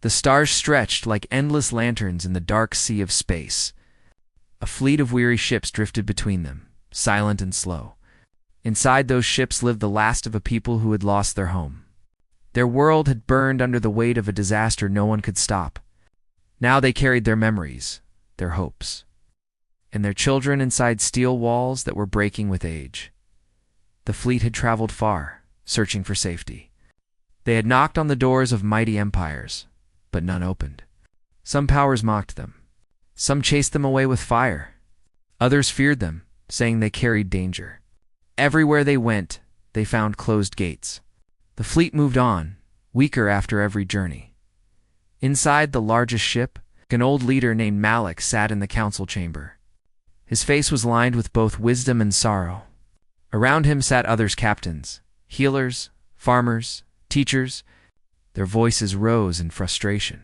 The stars stretched like endless lanterns in the dark sea of space. A fleet of weary ships drifted between them, silent and slow. Inside those ships lived the last of a people who had lost their home. Their world had burned under the weight of a disaster no one could stop. Now they carried their memories, their hopes, and their children inside steel walls that were breaking with age. The fleet had traveled far, searching for safety. They had knocked on the doors of mighty empires, but none opened. Some powers mocked them. Some chased them away with fire. Others feared them, saying they carried danger. Everywhere they went, they found closed gates. The fleet moved on, weaker after every journey. Inside the largest ship, an old leader named Malik sat in the council chamber. His face was lined with both wisdom and sorrow. Around him sat others captains, healers, farmers, teachers. Their voices rose in frustration.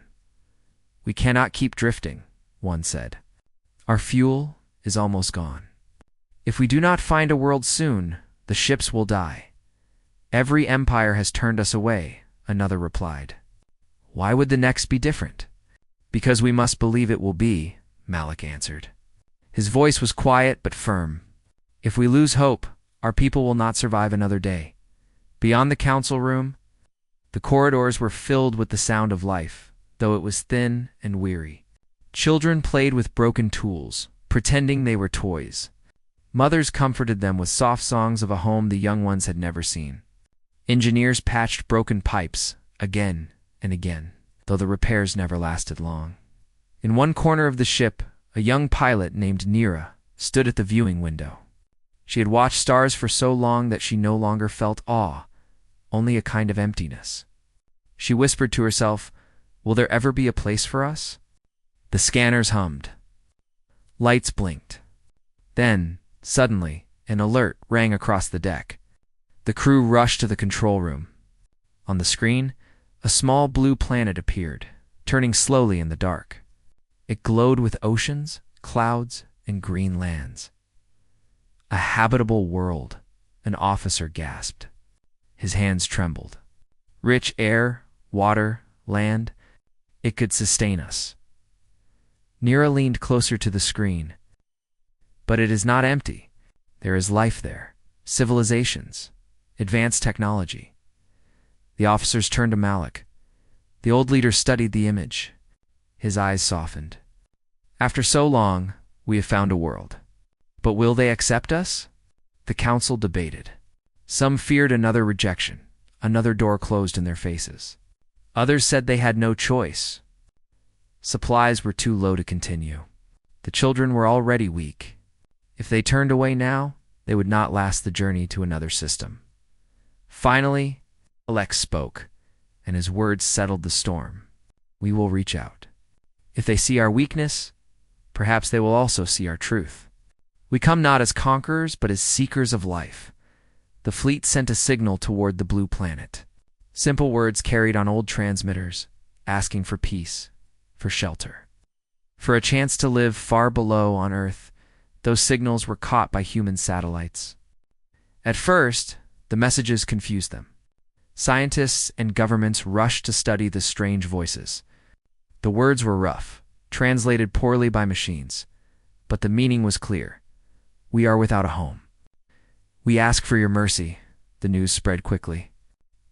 "We cannot keep drifting," one said. "Our fuel is almost gone. If we do not find a world soon, the ships will die. Every empire has turned us away," another replied. "Why would the next be different?" "Because we must believe it will be," Malik answered. His voice was quiet but firm. "If we lose hope, our people will not survive another day." Beyond the council room, the corridors were filled with the sound of life, though it was thin and weary. Children played with broken tools, pretending they were toys. Mothers comforted them with soft songs of a home the young ones had never seen. Engineers patched broken pipes again and again, though the repairs never lasted long. In one corner of the ship, a young pilot named Nira stood at the viewing window. She had watched stars for so long that she no longer felt awe, only a kind of emptiness. She whispered to herself, "Will there ever be a place for us?" The scanners hummed. Lights blinked. Then, suddenly, an alert rang across the deck. The crew rushed to the control room. On the screen, a small blue planet appeared, turning slowly in the dark. It glowed with oceans, clouds, and green lands. "A habitable world," an officer gasped. His hands trembled. "Rich air, water, land. It could sustain us." Nira leaned closer to the screen. "But it is not empty. There is life there, civilizations, advanced technology." The officers turned to Malik. The old leader studied the image. His eyes softened. "After so long, we have found a world. But will they accept us?" The council debated. Some feared another rejection, another door closed in their faces. Others said they had no choice. Supplies were too low to continue. The children were already weak. If they turned away now, they would not last the journey to another system. Finally, Alex spoke, and his words settled the storm. "We will reach out. If they see our weakness, perhaps they will also see our truth. We come not as conquerors, but as seekers of life." The fleet sent a signal toward the blue planet. Simple words carried on old transmitters, asking for peace, for shelter, for a chance to live far below on Earth. Those signals were caught by human satellites. At first, the messages confused them. Scientists and governments rushed to study the strange voices. The words were rough, translated poorly by machines, but the meaning was clear. "We are without a home. We ask for your mercy," the news spread quickly.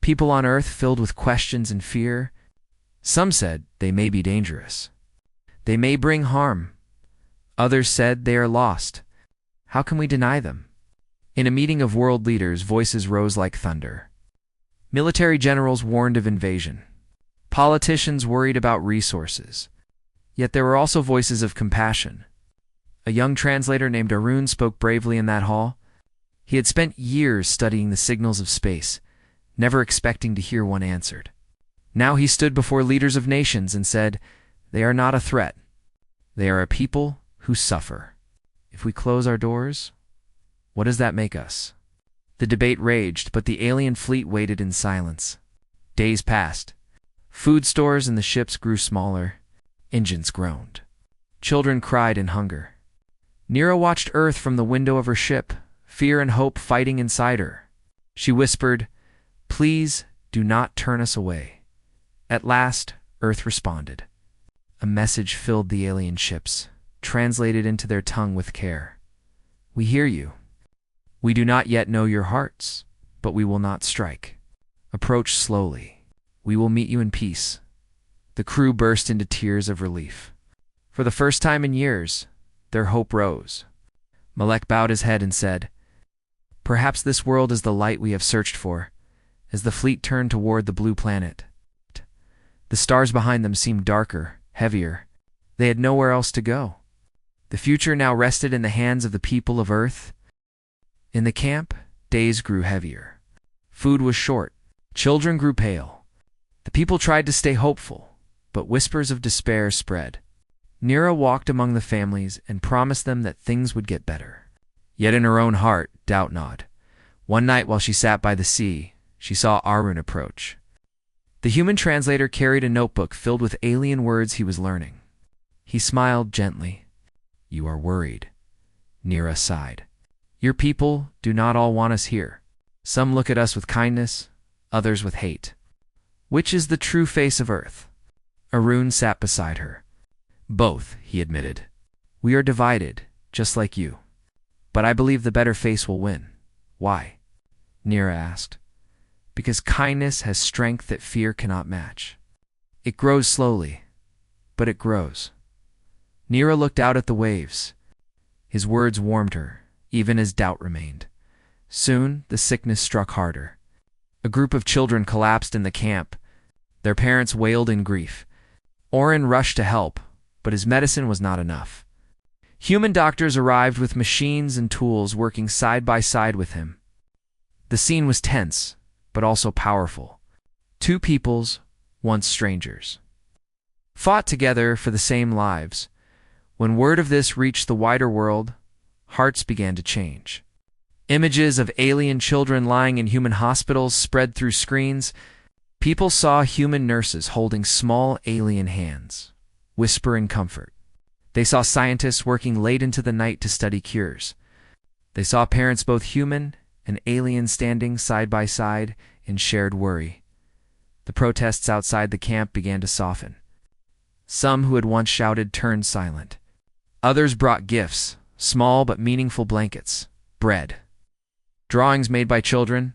People on Earth filled with questions and fear. Some said they may be dangerous. They may bring harm. Others said they are lost. How can we deny them? In a meeting of world leaders, voices rose like thunder. Military generals warned of invasion. Politicians worried about resources. Yet there were also voices of compassion. A young translator named Arun spoke bravely in that hall. He had spent years studying the signals of space, never expecting to hear one answered. Now he stood before leaders of nations and said, "They are not a threat. They are a people who suffer. If we close our doors, what does that make us?" The debate raged, but the alien fleet waited in silence. Days passed. Food stores in the ships grew smaller. Engines groaned. Children cried in hunger. Nira watched Earth from the window of her ship, fear and hope fighting inside her. She whispered, "Please do not turn us away." At last, Earth responded. A message filled the alien ships, translated into their tongue with care. We hear you. We do not yet know your hearts, but we will not strike. Approach slowly. We will meet you in peace. The crew burst into tears of relief. For the first time in years, their hope rose. Malek bowed his head and said, "Perhaps this world is the light we have searched for." As the fleet turned toward the blue planet, the stars behind them seemed darker, heavier. They had nowhere else to go. The future now rested in the hands of the people of Earth. In the camp, days grew heavier. Food was short. Children grew pale. The people tried to stay hopeful, but whispers of despair spread. Nira walked among the families and promised them that things would get better. Yet in her own heart, doubt gnawed. One night while she sat by the sea, she saw Arun approach. The human translator carried a notebook filled with alien words he was learning. He smiled gently. "You are worried." Nira sighed. "Your people do not all want us here. Some look at us with kindness, others with hate. Which is the true face of Earth?" Arun sat beside her. "Both," he admitted. "We are divided, just like you. But I believe the better face will win." "Why?" Nira asked. "Because kindness has strength that fear cannot match. It grows slowly, but it grows." Nira looked out at the waves. His words warmed her, even as doubt remained. Soon, the sickness struck harder. A group of children collapsed in the camp. Their parents wailed in grief. Oren rushed to help, but his medicine was not enough. Human doctors arrived with machines and tools, working side by side with him. The scene was tense, but also powerful. Two peoples, once strangers, fought together for the same lives. When word of this reached the wider world, hearts began to change. Images of alien children lying in human hospitals spread through screens. People saw human nurses holding small alien hands, whispering comfort. They saw scientists working late into the night to study cures. They saw parents, both human and alien, standing side by side in shared worry. The protests outside the camp began to soften. Some who had once shouted turned silent. Others brought gifts, small but meaningful blankets, bread, drawings made by children.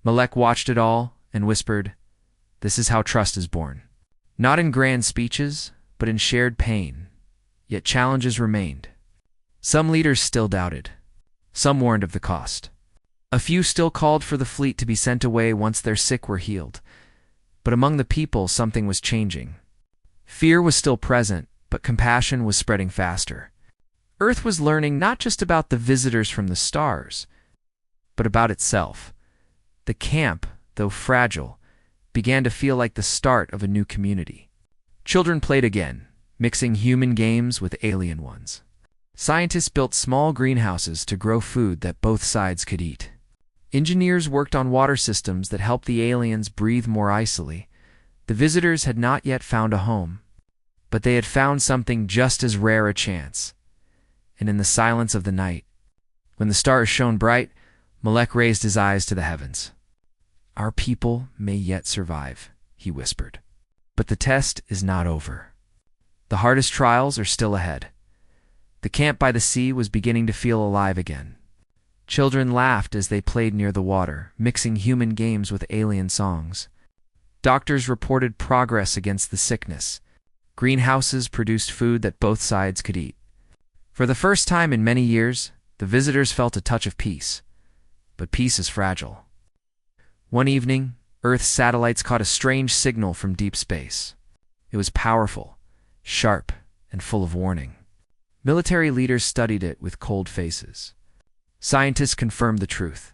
Malek watched it all and whispered, "This is how trust is born." Not in grand speeches, but in shared pain. Yet challenges remained. Some leaders still doubted. Some warned of the cost. A few still called for the fleet to be sent away once their sick were healed. But among the people, something was changing. Fear was still present, but compassion was spreading faster. Earth was learning not just about the visitors from the stars, but about itself. The camp, though fragile, began to feel like the start of a new community. Children played again, mixing human games with alien ones. Scientists built small greenhouses to grow food that both sides could eat. Engineers worked on water systems that helped the aliens breathe more icily. The visitors had not yet found a home, but they had found something just as rare a chance. And in the silence of the night, when the stars shone bright, Malek raised his eyes to the heavens. "Our people may yet survive," he whispered. "But the test is not over. The hardest trials are still ahead." The camp by the sea was beginning to feel alive again. Children laughed as they played near the water, mixing human games with alien songs. Doctors reported progress against the sickness. Greenhouses produced food that both sides could eat. For the first time in many years, the visitors felt a touch of peace. But peace is fragile. One evening, Earth's satellites caught a strange signal from deep space. It was powerful, sharp, and full of warning. Military leaders studied it with cold faces. Scientists confirmed the truth.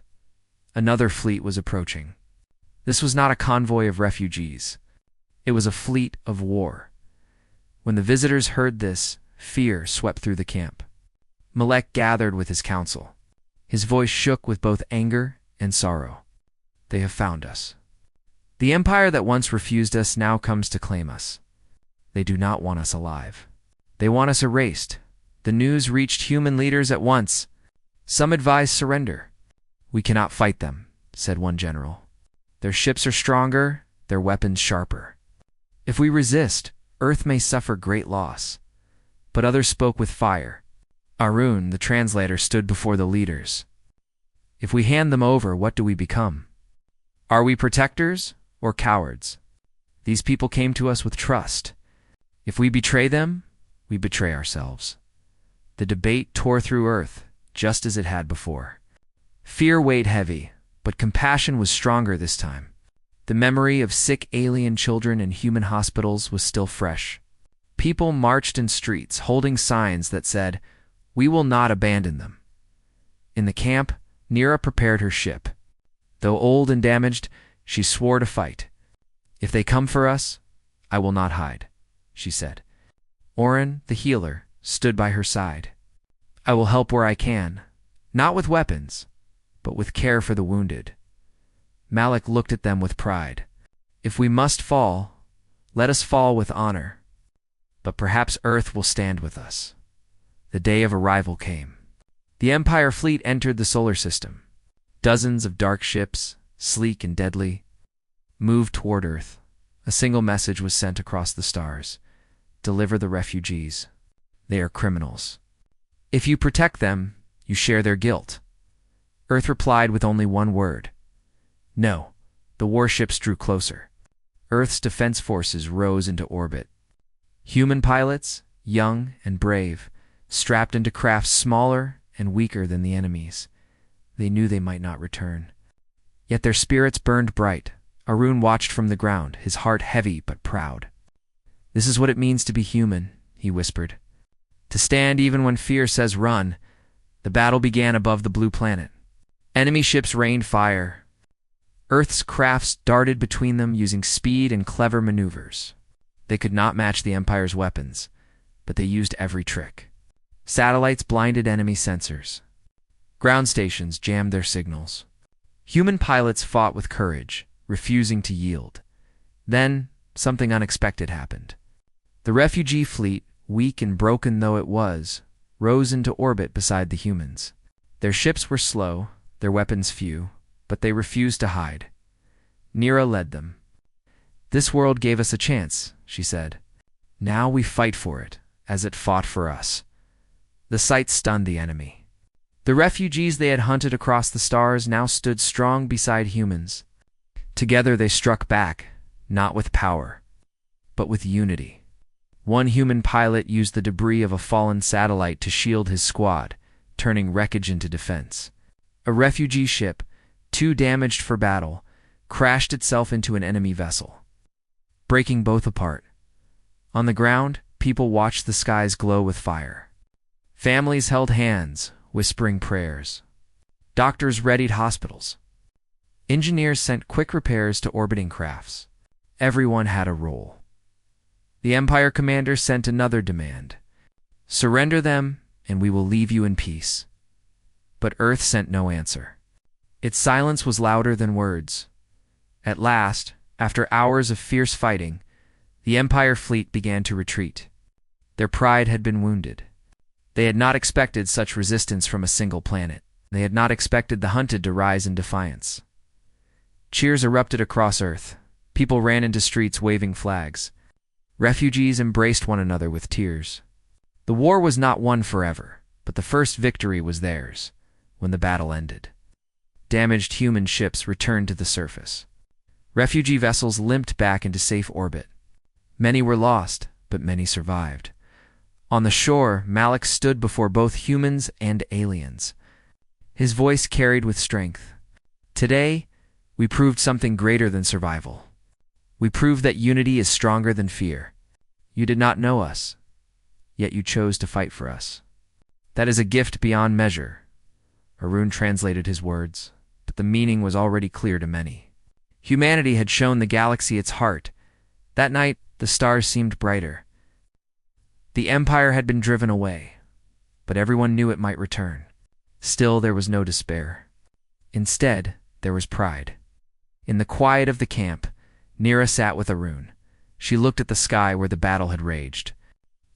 Another fleet was approaching. This was not a convoy of refugees. It was a fleet of war. When the visitors heard this, fear swept through the camp. Malek gathered with his council. His voice shook with both anger and sorrow. "They have found us. The empire that once refused us now comes to claim us. They do not want us alive. They want us erased." The news reached human leaders at once. Some advised surrender. "We cannot fight them," said one general. "Their ships are stronger, their weapons sharper." If we resist, Earth may suffer great loss. But others spoke with fire. Arun, the translator, stood before the leaders. If we hand them over, what do we become? Are we protectors or cowards? These people came to us with trust. If we betray them, we betray ourselves. The debate tore through Earth, just as it had before. Fear weighed heavy, but compassion was stronger this time. The memory of sick alien children in human hospitals was still fresh. People marched in streets, holding signs that said, "We will not abandon them." In the camp, Nira prepared her ship. Though old and damaged, she swore to fight. "If they come for us, I will not hide," she said. Oren, the healer, stood by her side. "I will help where I can, not with weapons, but with care for the wounded." Malik looked at them with pride. "If we must fall, let us fall with honor. But perhaps Earth will stand with us." The day of arrival came. The Empire fleet entered the solar system. Dozens of dark ships, sleek and deadly, moved toward Earth. A single message was sent across the stars: "Deliver the refugees. They are criminals. If you protect them, you share their guilt." Earth replied with only one word: "No." The warships drew closer. Earth's defense forces rose into orbit. Human pilots, young and brave, strapped into crafts smaller and weaker than the enemy's. They knew they might not return. Yet their spirits burned bright. Arun watched from the ground, his heart heavy but proud. "This is what it means to be human," he whispered. "To stand even when fear says run." The battle began above the blue planet. Enemy ships rained fire. Earth's crafts darted between them using speed and clever maneuvers. They could not match the Empire's weapons, but they used every trick. Satellites blinded enemy sensors. Ground stations jammed their signals. Human pilots fought with courage, refusing to yield. Then, something unexpected happened. The refugee fleet, weak and broken though it was, rose into orbit beside the humans. Their ships were slow, their weapons few, but they refused to hide. Nira led them. "This world gave us a chance," she said. "Now we fight for it, as it fought for us." The sight stunned the enemy. The refugees they had hunted across the stars now stood strong beside humans. Together they struck back, not with power, but with unity. One human pilot used the debris of a fallen satellite to shield his squad, turning wreckage into defense. A refugee ship, too damaged for battle, crashed itself into an enemy vessel, breaking both apart. On the ground, people watched the skies glow with fire. Families held hands, whispering prayers. Doctors readied hospitals. Engineers sent quick repairs to orbiting crafts. Everyone had a role. The Empire commander sent another demand: "Surrender them, and we will leave you in peace." But Earth sent no answer. Its silence was louder than words. At last, after hours of fierce fighting, the Empire fleet began to retreat. Their pride had been wounded. They had not expected such resistance from a single planet. They had not expected the hunted to rise in defiance. Cheers erupted across Earth. People ran into streets waving flags. Refugees embraced one another with tears. The war was not won forever, but the first victory was theirs when the battle ended. Damaged human ships returned to the surface. Refugee vessels limped back into safe orbit. Many were lost, but many survived. On the shore, Malik stood before both humans and aliens. His voice carried with strength. "Today, we proved something greater than survival. We proved that unity is stronger than fear. You did not know us, yet you chose to fight for us. That is a gift beyond measure." Arun translated his words, but the meaning was already clear to many. Humanity had shown the galaxy its heart. That night, the stars seemed brighter. The Empire had been driven away, but everyone knew it might return. Still, there was no despair. Instead, there was pride. In the quiet of the camp, Nira sat with Arun. She looked at the sky where the battle had raged.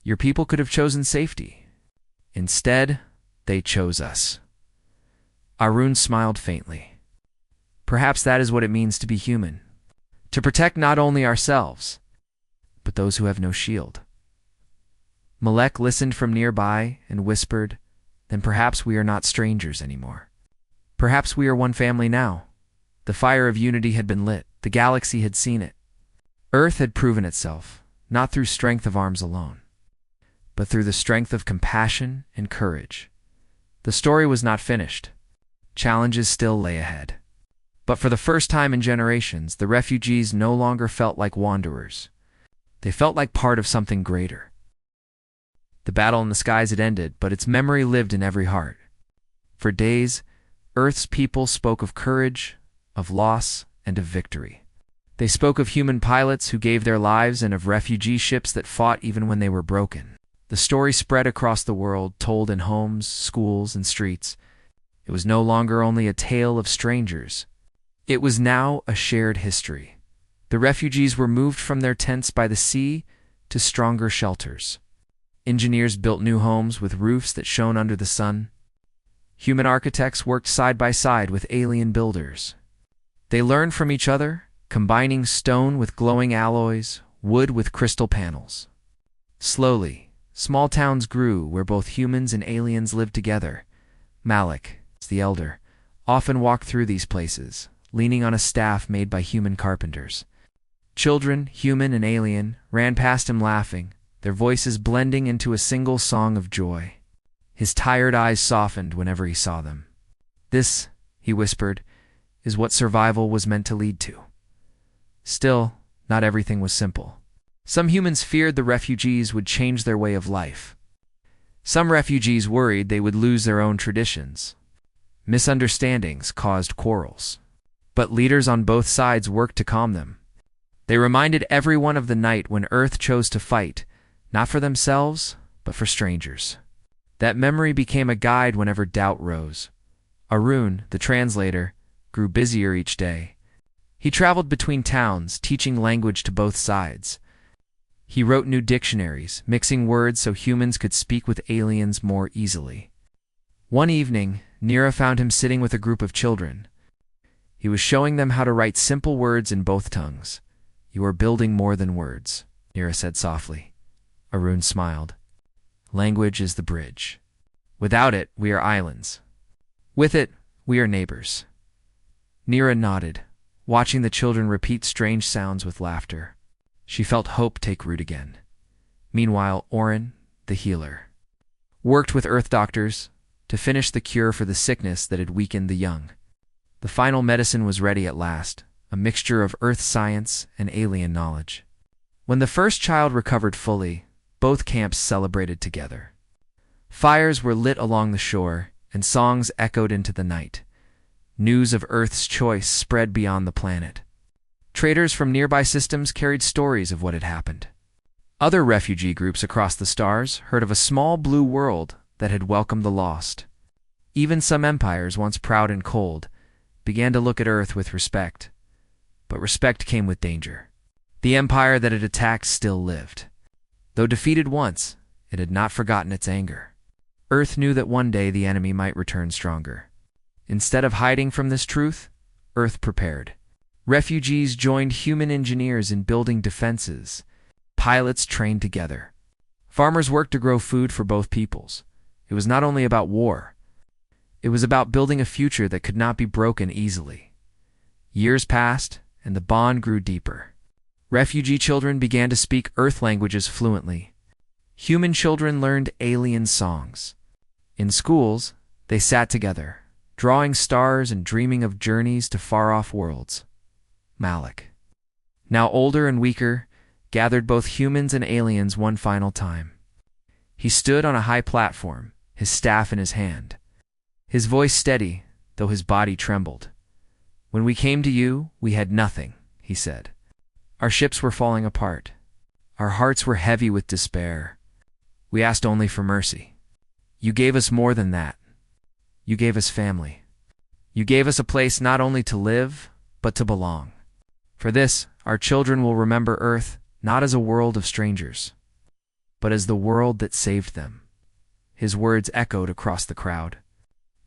"Your people could have chosen safety. Instead, they chose us." Arun smiled faintly. "Perhaps that is what it means to be human. To protect not only ourselves, but those who have no shield. Malek listened from nearby and whispered, "Then perhaps we are not strangers anymore. Perhaps we are one family now." The fire of unity had been lit. The galaxy had seen it. Earth had proven itself, not through strength of arms alone, but through the strength of compassion and courage. The story was not finished. Challenges still lay ahead. But for the first time in generations, the refugees no longer felt like wanderers. They felt like part of something greater. The battle in the skies had ended, but its memory lived in every heart. For days, Earth's people spoke of courage, of loss, and of victory. They spoke of human pilots who gave their lives and of refugee ships that fought even when they were broken. The story spread across the world, told in homes, schools, and streets. It was no longer only a tale of strangers. It was now a shared history. The refugees were moved from their tents by the sea to stronger shelters. Engineers built new homes with roofs that shone under the sun. Human architects worked side by side with alien builders. They learned from each other, combining stone with glowing alloys, wood with crystal panels. Slowly, small towns grew where both humans and aliens lived together. Malik, the elder, often walked through these places, leaning on a staff made by human carpenters. Children, human and alien, ran past him laughing, their voices blending into a single song of joy. His tired eyes softened whenever he saw them. "This," he whispered, "is what survival was meant to lead to." Still, not everything was simple. Some humans feared the refugees would change their way of life. Some refugees worried they would lose their own traditions. Misunderstandings caused quarrels. But leaders on both sides worked to calm them. They reminded everyone of the night when Earth chose to fight, not for themselves, but for strangers. That memory became a guide whenever doubt rose. Arun, the translator, grew busier each day. He traveled between towns, teaching language to both sides. He wrote new dictionaries, mixing words so humans could speak with aliens more easily. One evening, Nira found him sitting with a group of children. He was showing them how to write simple words in both tongues. "You are building more than words," Nira said softly. Arun smiled. "Language is the bridge. Without it, we are islands. With it, we are neighbors." Nira nodded, watching the children repeat strange sounds with laughter. She felt hope take root again. Meanwhile, Orin, the healer, worked with Earth doctors to finish the cure for the sickness that had weakened the young. The final medicine was ready at last, a mixture of Earth science and alien knowledge. When the first child recovered fully, both camps celebrated together. Fires were lit along the shore, and songs echoed into the night. News of Earth's choice spread beyond the planet. Traders from nearby systems carried stories of what had happened. Other refugee groups across the stars heard of a small blue world that had welcomed the lost. Even some empires, once proud and cold, began to look at Earth with respect. But respect came with danger. The empire that had attacked still lived. Though defeated once, it had not forgotten its anger. Earth knew that one day the enemy might return stronger. Instead of hiding from this truth, Earth prepared. Refugees joined human engineers in building defenses. Pilots trained together. Farmers worked to grow food for both peoples. It was not only about war. It was about building a future that could not be broken easily. Years passed, and the bond grew deeper. Refugee children began to speak Earth languages fluently. Human children learned alien songs. In schools, they sat together, drawing stars and dreaming of journeys to far-off worlds. Malik, now older and weaker, gathered both humans and aliens one final time. He stood on a high platform, his staff in his hand. His voice steady, though his body trembled. "When we came to you, we had nothing," he said. "Our ships were falling apart. Our hearts were heavy with despair. We asked only for mercy. You gave us more than that. You gave us family. You gave us a place not only to live, but to belong. For this, our children will remember Earth not as a world of strangers, but as the world that saved them." His words echoed across the crowd.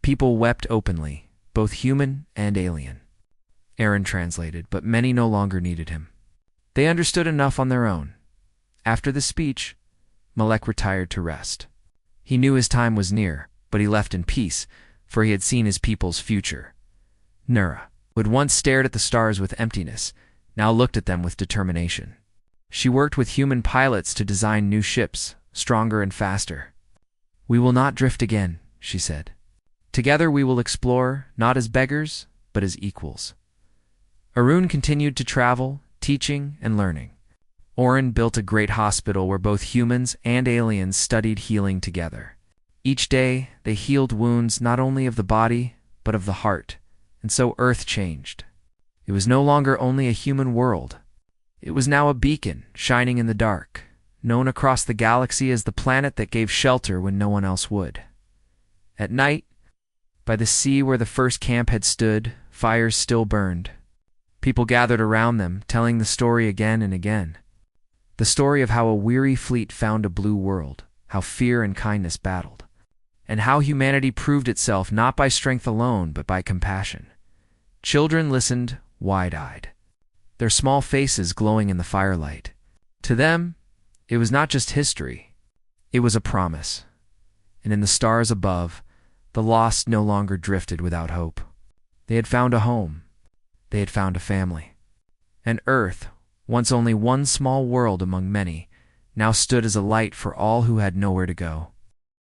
People wept openly, both human and alien. Aaron translated, but many no longer needed him. They understood enough on their own. After the speech, Malek retired to rest. He knew his time was near, but he left in peace, for he had seen his people's future. Nura, who had once stared at the stars with emptiness, now looked at them with determination. She worked with human pilots to design new ships, stronger and faster. "We will not drift again," she said. "Together we will explore, not as beggars, but as equals." Arun continued to travel, teaching and learning. Oren built a great hospital where both humans and aliens studied healing together. Each day, they healed wounds not only of the body, but of the heart, and so Earth changed. It was no longer only a human world. It was now a beacon, shining in the dark, known across the galaxy as the planet that gave shelter when no one else would. At night, by the sea where the first camp had stood, fires still burned. People gathered around them, telling the story again and again. The story of how a weary fleet found a blue world, how fear and kindness battled, and how humanity proved itself not by strength alone, but by compassion. Children listened, wide-eyed, their small faces glowing in the firelight. To them, it was not just history, it was a promise. And in the stars above, the lost no longer drifted without hope. They had found a home. They had found a family. And Earth, once only one small world among many, now stood as a light for all who had nowhere to go.